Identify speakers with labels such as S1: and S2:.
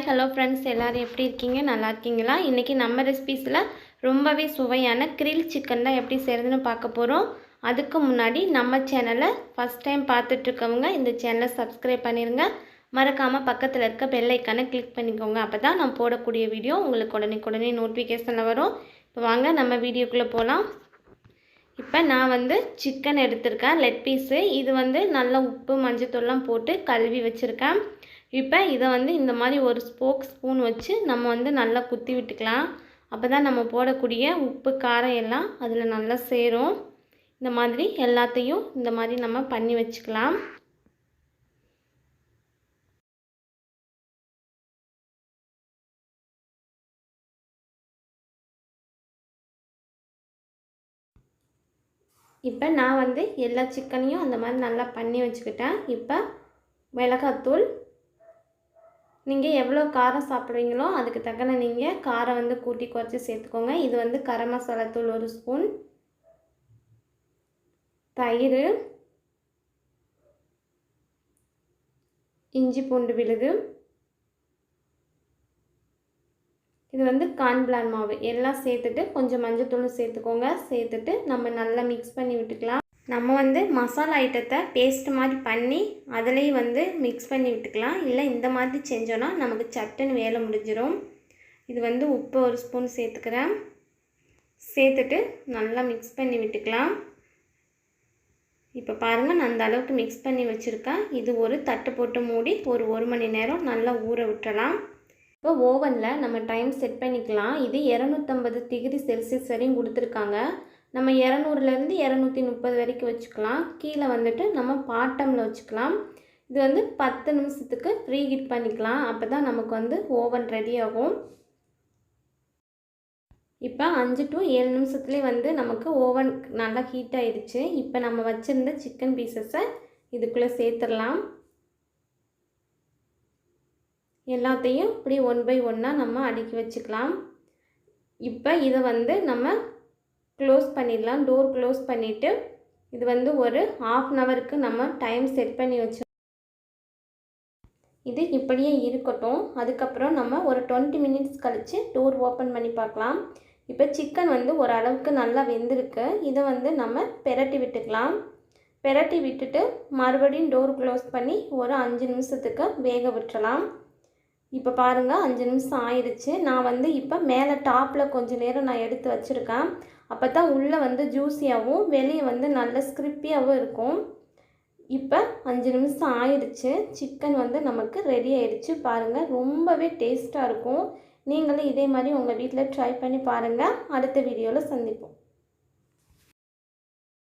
S1: Hello friends, எல்லோரும் எப்படி இருக்கீங்க? நல்லா இருக்கீங்களா? இன்றைக்கி நம்ம ரெசிபீஸில் ரொம்பவே சுவையான கிரில் சிக்கன் தான் எப்படி செய்கிறதுன்னு பார்க்க போகிறோம். அதுக்கு முன்னாடி நம்ம சேனலை ஃபஸ்ட் டைம் பார்த்துட்ருக்கவங்க இந்த சேனலை சப்ஸ்கிரைப் பண்ணிடுங்க. மறக்காமல் பக்கத்தில் இருக்க பெல் ஐக்கானை கிளிக் பண்ணிக்கோங்க. அப்போ தான் நான் போடக்கூடிய வீடியோ உங்களுக்கு உடனே நோட்டிஃபிகேஷனில் வரும். இப்போ வாங்க நம்ம வீடியோக்குள்ளே போகலாம். இப்போ நான் சிக்கன் எடுத்திருக்கேன், லெக் பீஸு. இது நல்லா உப்பு மஞ்சத்தூள்லாம் போட்டு கழுவி வச்சுருக்கேன். இப்போ இதை இந்த மாதிரி ஒரு ஸ்பூன் வச்சு நம்ம நல்லா குத்தி விட்டுக்கலாம். அப்போ தான் நம்ம போடக்கூடிய உப்பு காரம் எல்லாம் அதில் நல்லா சேரும். இந்த மாதிரி எல்லாத்தையும் இந்த மாதிரி நம்ம பண்ணி வச்சுக்கலாம். இப்போ நான் எல்லா சிக்கனையும் அந்த மாதிரி நல்லா பண்ணி வச்சுக்கிட்டேன். இப்போ மிளகாத்தூள், நீங்கள் எவ்வளோ காரம் சாப்பிட்றீங்களோ அதுக்கு தக்கன நீங்கள் காரம் கூட்டி குறைச்சி சேர்த்துக்கோங்க. இது கரம் மசாலா தூள் 1 ஸ்பூன், தயிர், இஞ்சி பூண்டு விழுது, இது கார்ன்ஃப்ளவர் மாவு எல்லாம் சேர்த்துட்டு கொஞ்சம் மஞ்சத்தூளும் சேர்த்துக்கோங்க. சேர்த்துட்டு நம்ம நல்லா மிக்ஸ் பண்ணி விட்டுக்கலாம். நம்ம மசாலா ஐட்டத்தை பேஸ்ட் மாதிரி பண்ணி அதிலேயே மிக்ஸ் பண்ணி விட்டுக்கலாம். இல்லை இந்த மாதிரி செஞ்சோன்னா நமக்கு சட்டுன்னு வேலை முடிஞ்சிடும். இது உப்பு 1 ஸ்பூன் சேர்த்துக்கிறேன். சேர்த்துட்டு நல்லா மிக்ஸ் பண்ணி விட்டுக்கலாம். இப்போ பாருங்கள், நான் அந்த அளவுக்கு மிக்ஸ் பண்ணி வச்சுருக்கேன். இது ஒரு தட்டு போட்டு மூடி ஒரு 1 மணி நேரம் நல்லா ஊற விட்டுறலாம். இப்போ ஓவனில் நம்ம டைம் செட் பண்ணிக்கலாம். இது 250 டிகிரி செல்சியஸ் வரையும் கொடுத்துருக்காங்க. நம்ம 200லேருந்து 230 வரைக்கும் வச்சுக்கலாம். கீழே நம்ம பாட்டமில் வச்சுக்கலாம். இது 10 நிமிஷத்துக்கு ப்ரீ ஹீட் பண்ணிக்கலாம். அப்போ தான் நமக்கு ஓவன் ரெடி ஆகும். இப்போ 5 to 7 நிமிஷத்துலேயே நமக்கு ஓவன் நல்லா ஹீட் ஆகிடுச்சு. இப்போ நம்ம வச்சுருந்த சிக்கன் பீசஸை இதுக்குள்ளே சேர்த்துடலாம். எல்லாத்தையும் இப்படி 1 by 1 நம்ம அடுக்கி வச்சுக்கலாம். இப்போ இதை நம்ம க்ளோஸ் பண்ணிடலாம். டோர் க்ளோஸ் பண்ணிவிட்டு இது ஒரு 1/2 ஹவருக்கு நம்ம டைம் செட் பண்ணி வச்சோம். இது இப்படியே இருக்கட்டும். அதுக்கப்புறம் நம்ம ஒரு 20 மினிட்ஸ் கழித்து டோர் ஓப்பன் பண்ணி பார்க்கலாம். இப்போ சிக்கன் ஓரளவுக்கு நல்லா வெந்திருக்கு. இதை நம்ம பெரட்டி விட்டுக்கலாம். பெரட்டி விட்டுட்டு மறுபடியும் டோர் க்ளோஸ் பண்ணி ஒரு 5 நிமிஷத்துக்கு வேக விட்டுறலாம். இப்போ பாருங்கள், 5 நிமிஷம் ஆயிடுச்சு. நான் இப்போ மேலே டாப்பில் கொஞ்சம் நேரம் நான் எடுத்து வச்சுருக்கேன். அப்போ தான் உள்ளே ஜூஸியாகவும் வெளியே நல்ல ஸ்கிரிப்பியாகவும் இருக்கும். இப்போ 5 நிமிஷம் ஆயிடுச்சு. சிக்கன் நமக்கு ரெடி ஆயிடுச்சு. பாருங்கள், ரொம்பவே டேஸ்ட்டாக இருக்கும். நீங்களும் இதே மாதிரி உங்கள் வீட்டில் ட்ரை பண்ணி பாருங்கள். அடுத்த வீடியோவில் சந்திப்போம்.